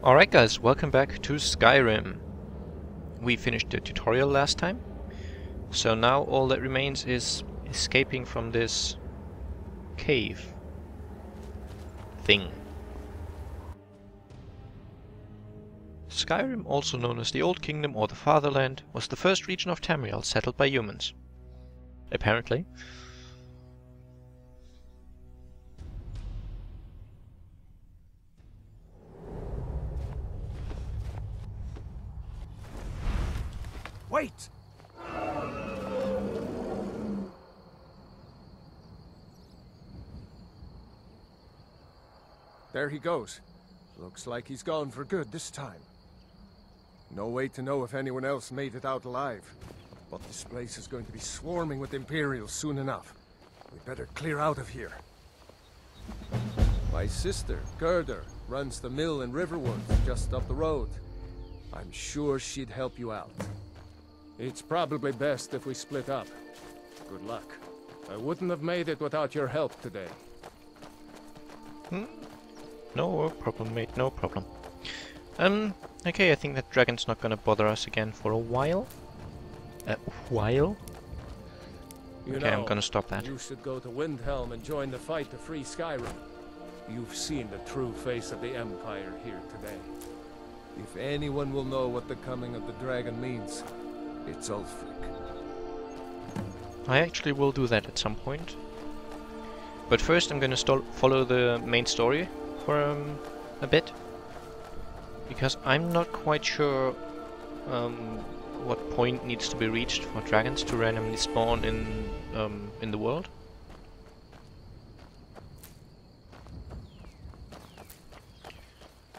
Alright guys, welcome back to Skyrim. We finished the tutorial last time, so now all that remains is escaping from this cave thing. Skyrim, also known as the Old Kingdom or the Fatherland, was the first region of Tamriel settled by humans. Apparently. Wait! There he goes. Looks like he's gone for good this time. No way to know if anyone else made it out alive. But this place is going to be swarming with Imperials soon enough. We better clear out of here. My sister, Gerda, runs the mill in Riverwood, just up the road. I'm sure she'd help you out. It's probably best if we split up. Good luck. I wouldn't have made it without your help today. No problem, mate, no problem. Okay, I think that dragon's not gonna bother us again for a while. You okay, know, I'm gonna stop that. You should go to Windhelm and join the fight to free Skyrim. You've seen the true face of the Empire here today. If anyone will know what the coming of the dragon means, it's Ulfric. I actually will do that at some point. But first I'm gonna follow the main story for a bit. Because I'm not quite sure what point needs to be reached for dragons to randomly spawn in the world.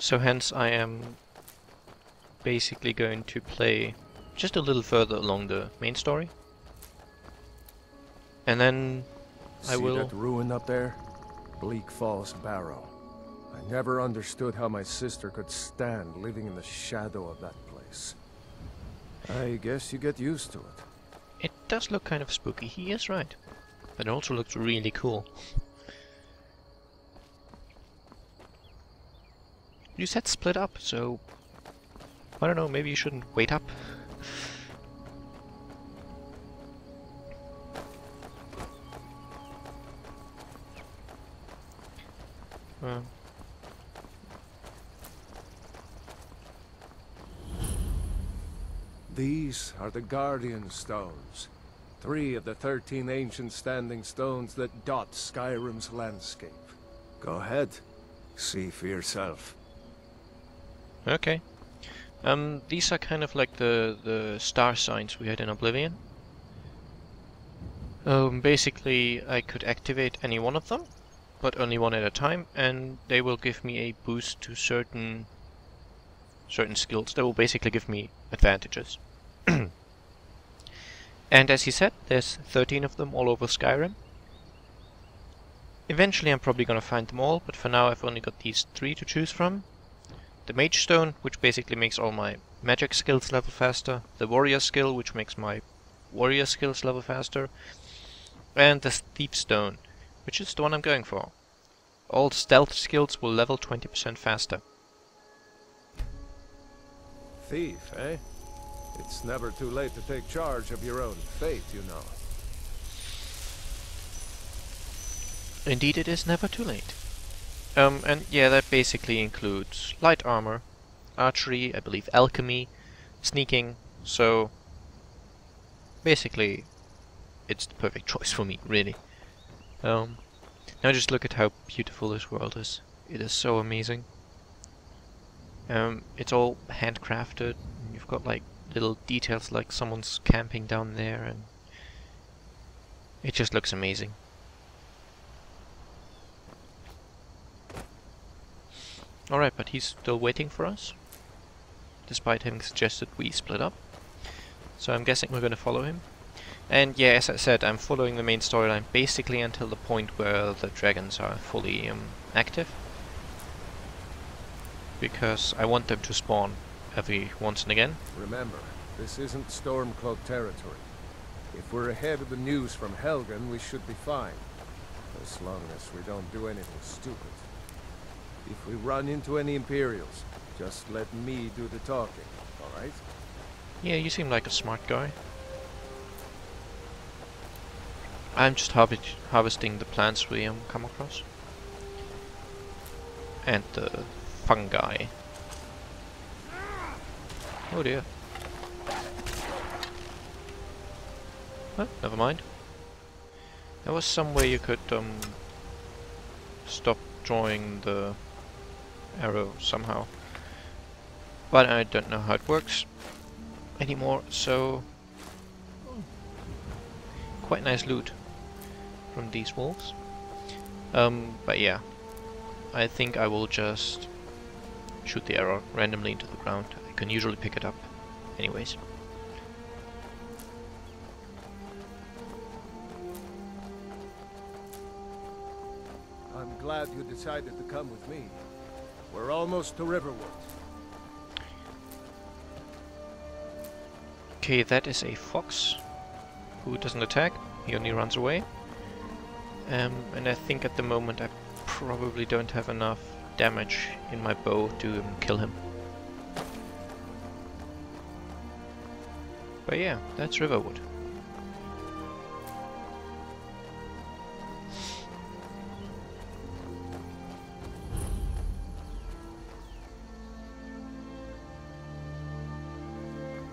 So hence I am basically going to play just a little further along the main story. And then I will... See that ruin up there? Bleak Falls Barrow. I never understood how my sister could stand living in the shadow of that place. I guess you get used to it. It does look kind of spooky, he is right. But it also looks really cool. You said split up, so... I don't know, maybe you shouldn't wait up. These are the Guardian Stones. 3 of the 13 ancient standing stones that dot Skyrim's landscape. Go ahead. See for yourself. Okay. These are kind of like the star signs we had in Oblivion. Basically, I could activate any one of them, but only one at a time, and they will give me a boost to certain skills. They will basically give me advantages. And as he said, there's 13 of them all over Skyrim. Eventually I'm probably gonna find them all, but for now I've only got these 3 to choose from. The Mage Stone, which basically makes all my magic skills level faster. The Warrior Skill, which makes my warrior skills level faster. And the Thief Stone, which is the one I'm going for. All stealth skills will level 20% faster. Thief, eh? It's never too late to take charge of your own fate, you know. Indeed, it is never too late. And yeah, that basically includes light armor, archery, I believe alchemy, sneaking, so basically it's the perfect choice for me, really. Now just look at how beautiful this world is. It is so amazing. It's all handcrafted. You've got like little details like someone's camping down there, and it just looks amazing. Alright, but he's still waiting for us, despite having suggested we split up. So I'm guessing we're gonna follow him. And yeah, as I said, I'm following the main storyline basically until the point where the dragons are fully active. Because I want them to spawn every once and again. Remember, this isn't Stormcloak territory. If we're ahead of the news from Helgen, we should be fine. As long as we don't do anything stupid. If we run into any Imperials, Just let me do the talking, alright? Yeah, you seem like a smart guy. I'm just harvesting the plants we come across. And the fungi. Oh dear. Well, never mind. There was some way you could stop drawing the arrow somehow. But I don't know how it works anymore, so quite nice loot from these wolves. But yeah, I think I will just shoot the arrow randomly into the ground. I can usually pick it up anyways. I'm glad you decided to come with me. We're almost to Riverwood. Okay, that is a fox who doesn't attack, he only runs away. And I think at the moment I probably don't have enough damage in my bow to kill him. But yeah, that's Riverwood.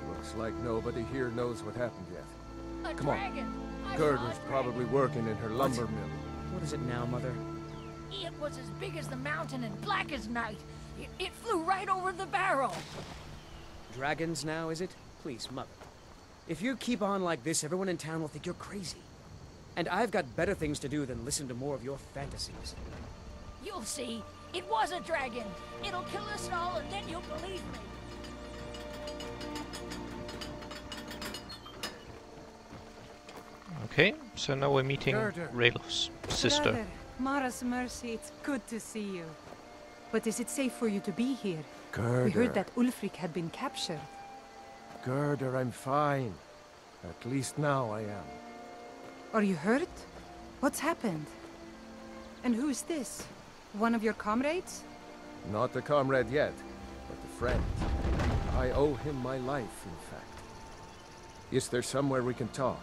Looks like nobody here knows what happened yet. A Come on. dragon! I saw a Gerder's dragon. probably working in her lumber mill. What is it now, Mother? It was as big as the mountain and black as night. It flew right over the barrel. Dragons now, is it? Please, Mother. If you keep on like this, everyone in town will think you're crazy. And I've got better things to do than listen to more of your fantasies. You'll see. It was a dragon. It'll kill us all, and then you'll believe me. Okay, so now we're meeting Gerder. Raylof's sister. Brother, Mara's mercy, it's good to see you. But is it safe for you to be here? Gerder. We heard that Ulfric had been captured. Gerder, I'm fine. At least now I am. Are you hurt? What's happened? And who's this? One of your comrades? Not a comrade yet, but a friend. I owe him my life, in fact. Is there somewhere we can talk?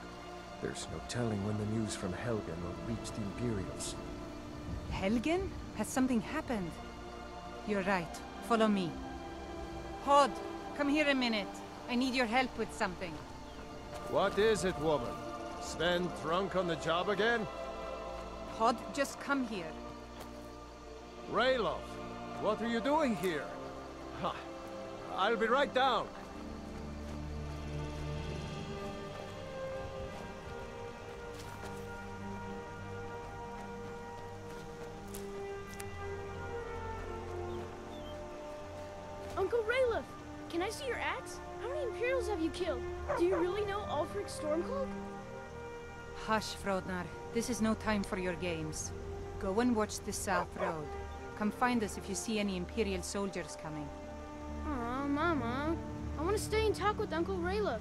There's no telling when the news from Helgen will reach the Imperials. Helgen? Has something happened? You're right. Follow me. Hod, come here a minute. I need your help with something. What is it, woman? Sven drunk on the job again? Hod, just come here. Rayloff, what are you doing here? Ha! I'll be right down. Uncle Rayleigh, can I see your axe? How many Imperials have you killed? Do you really know Ulfric's Stormcloak? Hush, Frodnar. This is no time for your games. Go and watch the South Road. Come find us if you see any Imperial soldiers coming. Aw, Mama. I want to stay and talk with Uncle Rayleigh.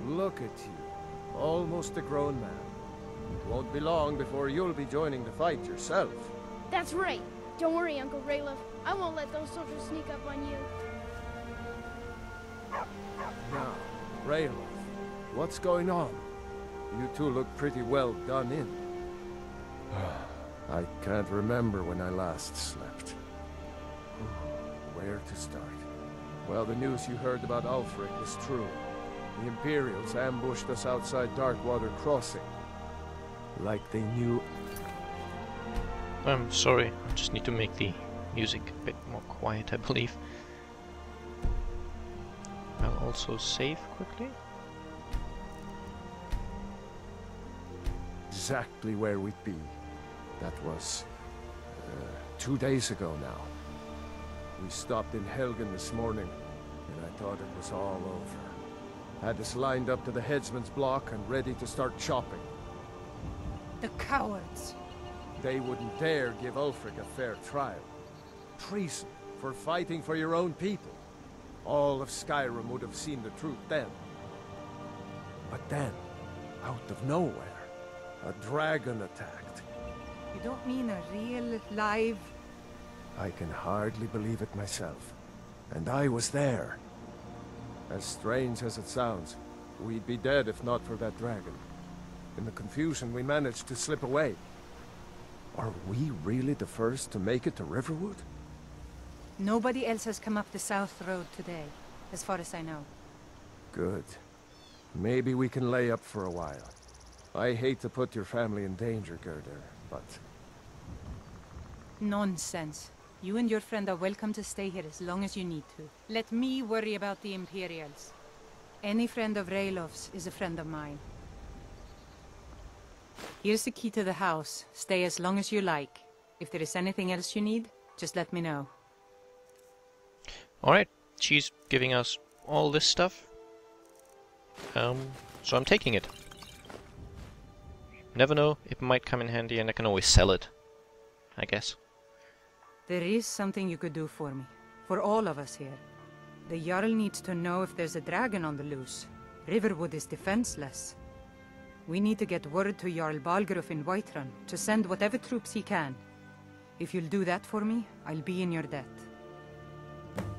Look at you. Almost a grown man. It won't be long before you'll be joining the fight yourself. That's right. Don't worry, Uncle Rayleigh. I won't let those soldiers sneak up on you. Now, Rayloff, what's going on? You two look pretty well done in. I can't remember when I last slept. Where to start? Well, the news you heard about Ulfric was true. The Imperials ambushed us outside Darkwater Crossing. Like they knew. I'm sorry, I just need to make the music a bit more quiet, I believe. I'll also save quickly. Exactly where we'd be. That was 2 days ago now. We stopped in Helgen this morning, and I thought it was all over. Had us lined up to the headsman's block and ready to start chopping. The cowards. They wouldn't dare give Ulfric a fair trial. Treason for fighting for your own people. All of Skyrim would have seen the truth then. But then, out of nowhere, a dragon attacked. You don't mean a real, live... I can hardly believe it myself. And I was there. As strange as it sounds, we'd be dead if not for that dragon. In the confusion, we managed to slip away. Are we really the first to make it to Riverwood? Nobody else has come up the south road today, as far as I know. Good. Maybe we can lay up for a while. I hate to put your family in danger, Gerda, but... Nonsense. You and your friend are welcome to stay here as long as you need to. Let me worry about the Imperials. Any friend of Raylof's is a friend of mine. Here's the key to the house. Stay as long as you like. If there is anything else you need, just let me know. Alright, she's giving us all this stuff. So I'm taking it. Never know, it might come in handy and I can always sell it, I guess. There is something you could do for me. For all of us here. The Jarl needs to know if there's a dragon on the loose. Riverwood is defenseless. We need to get word to Jarl Balgruuf in Whiterun to send whatever troops he can. If you'll do that for me, I'll be in your debt.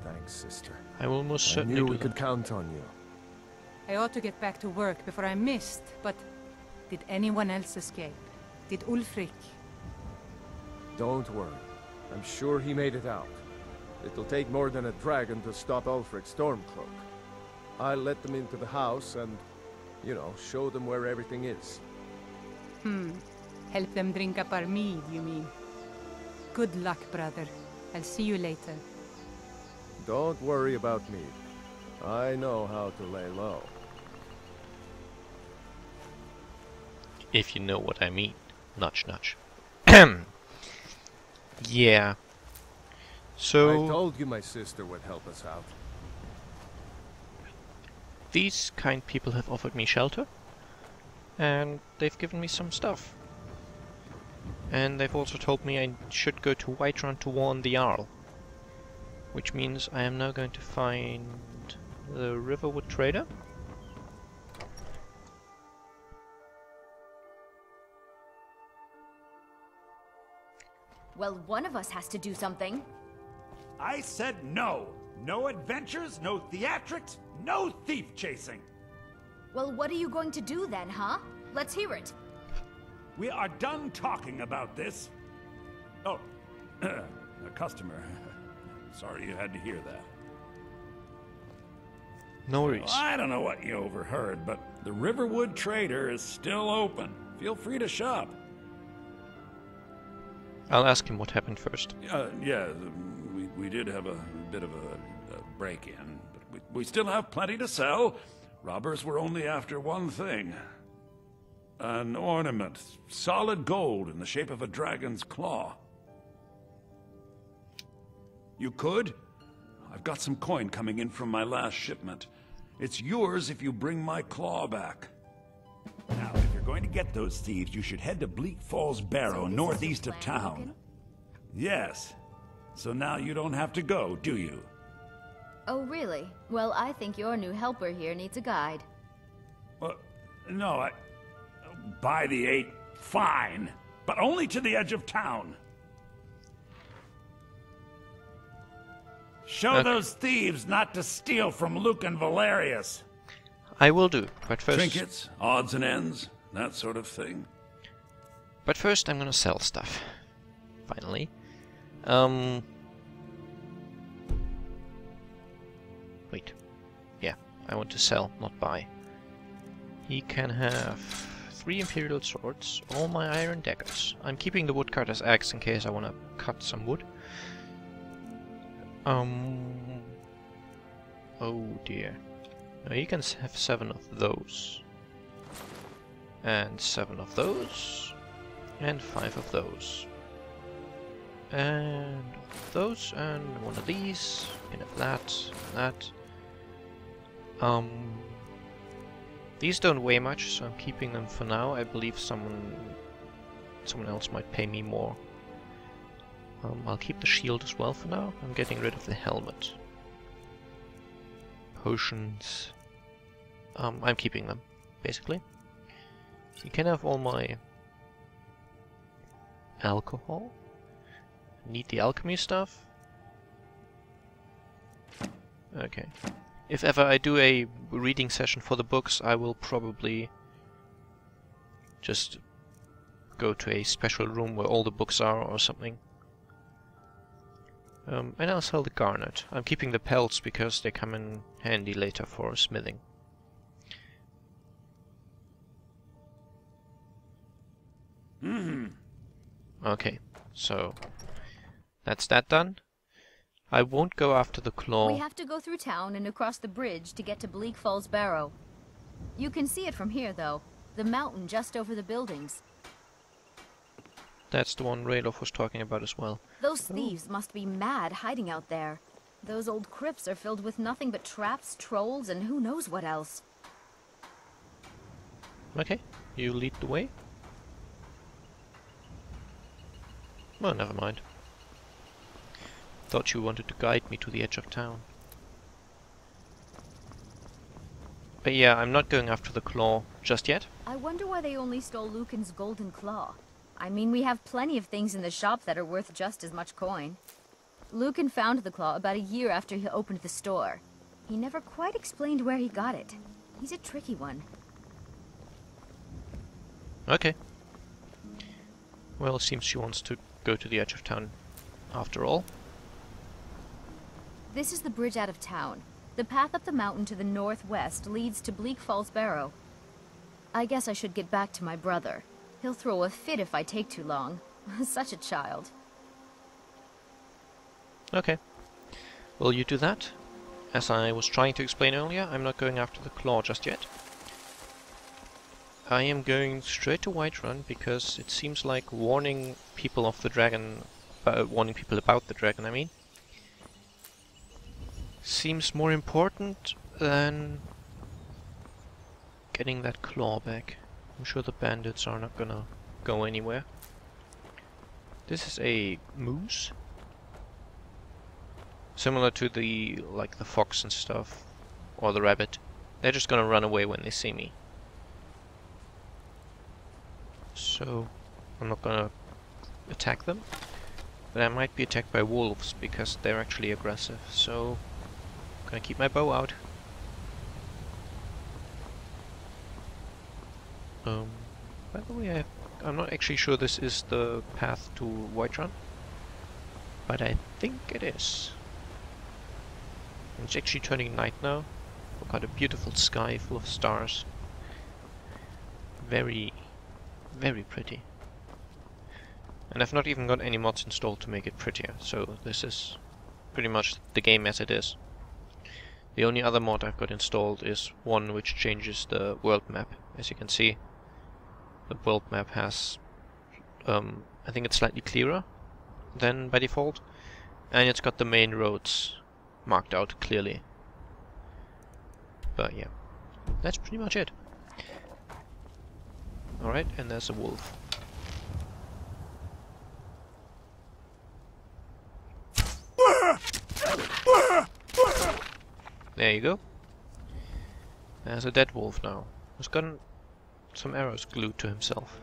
Thanks, sister. I will most I certainly knew do we that. could count on you. I ought to get back to work before I missed, but... Did anyone else escape? Did Ulfric? Don't worry. I'm sure he made it out. It'll take more than a dragon to stop Ulfric's Stormcloak. I'll let them into the house and, you know, show them where everything is. Help them drink up our mead, you mean? Good luck, brother. I'll see you later. Don't worry about me. I know how to lay low. If you know what I mean. Nudge, nudge. Yeah. So... I told you my sister would help us out. These kind people have offered me shelter. And they've given me some stuff. And they've also told me I should go to Whiterun to warn the Jarl. Which means I am now going to find the Riverwood trader. Well, one of us has to do something. I said no. No adventures, no theatrics, no thief chasing. Well, what are you going to do then, huh? Let's hear it. We are done talking about this. Oh, a customer. Sorry you had to hear that. No worries. Well, I don't know what you overheard, but the Riverwood Trader is still open. Feel free to shop. I'll ask him what happened first. Yeah, we did have a bit of a break-in, but we still have plenty to sell. Robbers were only after one thing. An ornament, solid gold in the shape of a dragon's claw. You could? I've got some coin coming in from my last shipment. It's yours if you bring my claw back. Now, if you're going to get those thieves, you should head to Bleak Falls Barrow, northeast of town. Yes. So now you don't have to go, do you? Oh, really? Well, I think your new helper here needs a guide. No, by the 8, fine. But only to the edge of town. Show those thieves not to steal from Luke and Valerius. I will do, but first... Trinkets, odds and ends, that sort of thing. But first I'm gonna sell stuff. Finally. Wait. Yeah, I want to sell, not buy. He can have 3 Imperial swords, all my iron daggers. I'm keeping the woodcutter's axe in case I want to cut some wood. Oh dear. Now he can have 7 of those. And 7 of those. And 5 of those. And those, and one of these. You can have that. These don't weigh much, so I'm keeping them for now. I believe someone else might pay me more. I'll keep the shield as well for now. I'm getting rid of the helmet. Potions. I'm keeping them, basically. You can have all my alcohol. need the alchemy stuff. Okay. If ever I do a reading session for the books, I will probably just go to a special room where all the books are or something. And I'll sell the garnet. I'm keeping the pelts because they come in handy later for smithing. Okay, so that's that done. I won't go after the claw. We have to go through town and across the bridge to get to Bleak Falls Barrow. You can see it from here, though. The mountain just over the buildings. That's the one Ralof was talking about as well. Those thieves must be mad hiding out there. Those old crypts are filled with nothing but traps, trolls, and who knows what else. Okay, you lead the way. Well, never mind. Thought you wanted to guide me to the edge of town. But yeah, I'm not going after the claw just yet. I wonder why they only stole Lucan's golden claw. I mean, we have plenty of things in the shop that are worth just as much coin. Lucan found the claw about a year after he opened the store. He never quite explained where he got it. He's a tricky one. Okay. Well, it seems she wants to go to the edge of town after all. This is the bridge out of town. The path up the mountain to the northwest leads to Bleak Falls Barrow. I guess I should get back to my brother. He'll throw a fit if I take too long. Such a child. Okay. Will you do that? As I was trying to explain earlier, I'm not going after the claw just yet. I am going straight to Whiterun because it seems like warning people of the dragon, warning people about the dragon, I mean, seems more important than getting that claw back. I'm sure the bandits are not gonna go anywhere. This is a moose. Similar to the, like the fox and stuff, or the rabbit. They're just gonna run away when they see me. So, I'm not gonna attack them. But I might be attacked by wolves, because they're actually aggressive, so I'm gonna keep my bow out. By the way, I'm not actually sure this is the path to Whiterun, but I think it is. It's actually turning night now. We've got a beautiful sky full of stars. Very, very pretty. And I've not even got any mods installed to make it prettier, so this is pretty much the game as it is. The only other mod I've got installed is one which changes the world map. As you can see, the world map has, I think it's slightly clearer than by default, and it's got the main roads marked out clearly. But yeah, that's pretty much it. Alright, and there's a wolf. There you go. There's a dead wolf now, who's gotten some arrows glued to himself.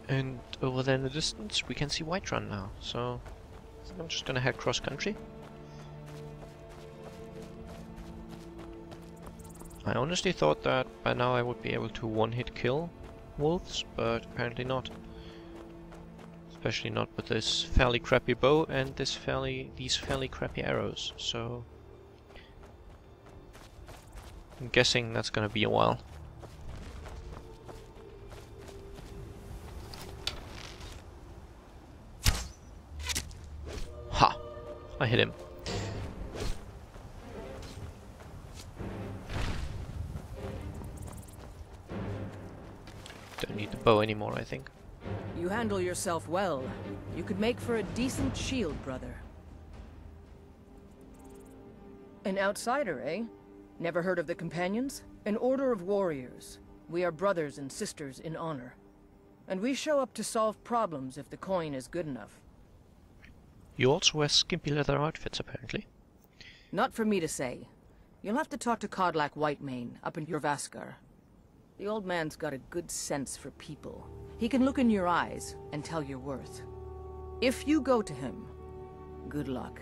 And over there in the distance we can see Whiterun now, so I think I'm just gonna head cross country. I honestly thought that by now I would be able to one-hit kill wolves, but apparently not. Especially not with this fairly crappy bow and these fairly crappy arrows, so I'm guessing that's gonna be a while. Ha! I hit him. Don't need the bow anymore, I think. You handle yourself well. You could make for a decent shield, brother. An outsider, eh? Never heard of the Companions? An order of warriors. We are brothers and sisters in honor. And we show up to solve problems if the coin is good enough. You also wear skimpy leather outfits, apparently. Not for me to say. You'll have to talk to Codlac Whitemane up in Jorvaskar. The old man's got a good sense for people. He can look in your eyes and tell your worth. If you go to him, good luck.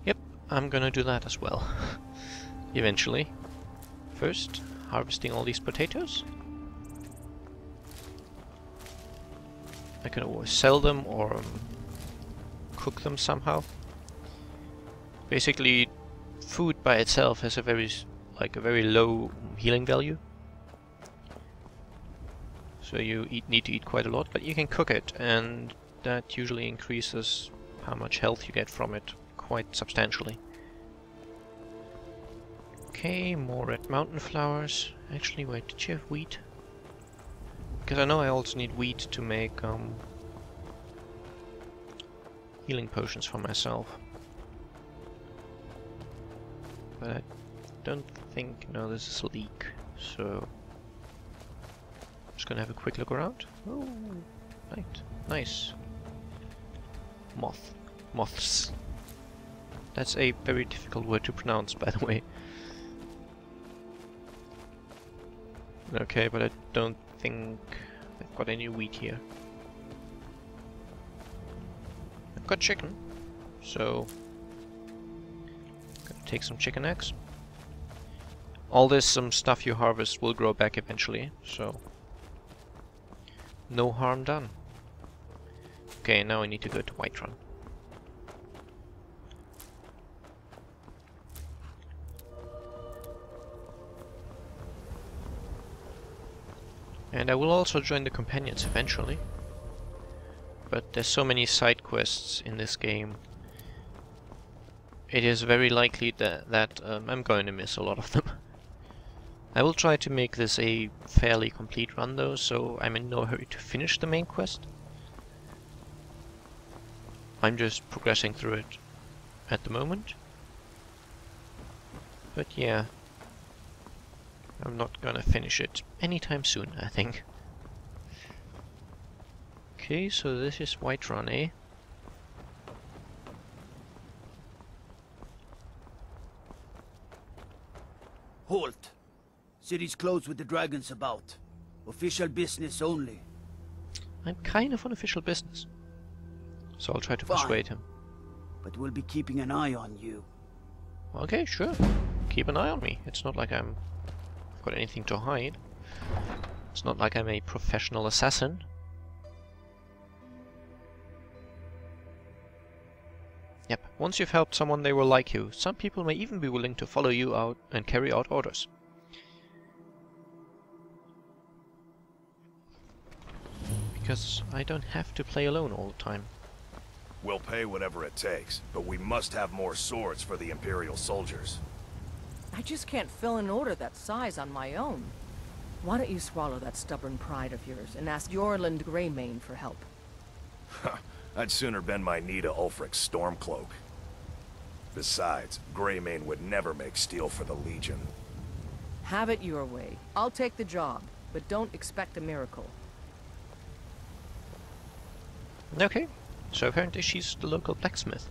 Yep, I'm gonna do that as well. Eventually. First, harvesting all these potatoes. I can always sell them or cook them somehow. Basically, food by itself has a very low healing value. So you need to eat quite a lot, but you can cook it, and that usually increases how much health you get from it quite substantially. Okay, more red mountain flowers. Actually, wait, did you have wheat? Because I know I also need wheat to make healing potions for myself. But I don't think... no, this is a leek, so... just gonna have a quick look around. Oh, right, nice. Moths. That's a very difficult word to pronounce, by the way. Okay, but I don't think I've got any wheat here. I've got chicken, so gonna take some chicken eggs. All this stuff you harvest will grow back eventually, so no harm done. Okay, now I need to go to Whiterun. And I will also join the companions eventually. But there's so many side quests in this game. It is very likely that I'm going to miss a lot of them. I will try to make this a fairly complete run though, so I'm in no hurry to finish the main quest. I'm just progressing through it at the moment. But yeah, I'm not gonna finish it anytime soon, I think. Okay, so this is Whiterun, eh? Halt! City's closed with the dragons about. Official business only. I'm kind of on official business. So I'll try to Fine. persuade him. But we'll be keeping an eye on you. Okay, sure. Keep an eye on me. It's not like I've got anything to hide. It's not like I'm a professional assassin. Yep, once you've helped someone they will like you. Some people may even be willing to follow you out and carry out orders. Because I don't have to play alone all the time. We'll pay whatever it takes, but we must have more swords for the Imperial soldiers. I just can't fill an order that size on my own. Why don't you swallow that stubborn pride of yours and ask Yorland Greymane for help? I'd sooner bend my knee to Ulfric's Stormcloak. Besides, Greymane would never make steel for the Legion. Have it your way. I'll take the job, but don't expect a miracle. Okay, so apparently she's the local blacksmith.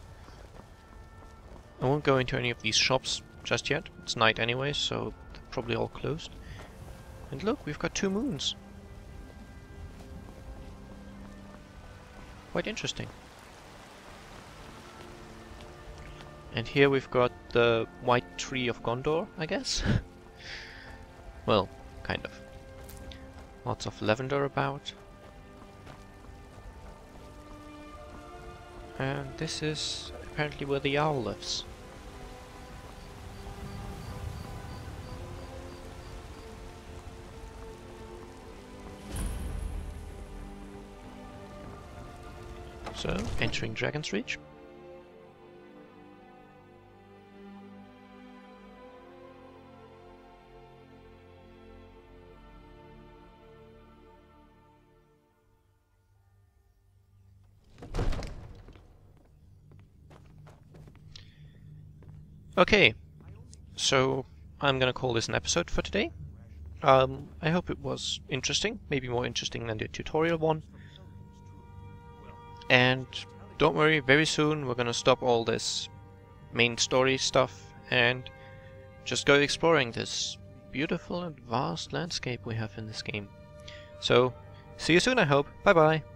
I won't go into any of these shops just yet. It's night anyway, so they're probably all closed. And look, we've got 2 moons. Quite interesting. And here we've got the White Tree of Gondor, I guess? Well, kind of. Lots of lavender about. And this is apparently where the owl lives. So, entering Dragon's Reach. Okay, so I'm gonna call this an episode for today. I hope it was interesting, maybe more interesting than the tutorial one. And don't worry, very soon we're gonna stop all this main story stuff and just go exploring this beautiful and vast landscape we have in this game. So, see you soon I hope. Bye bye!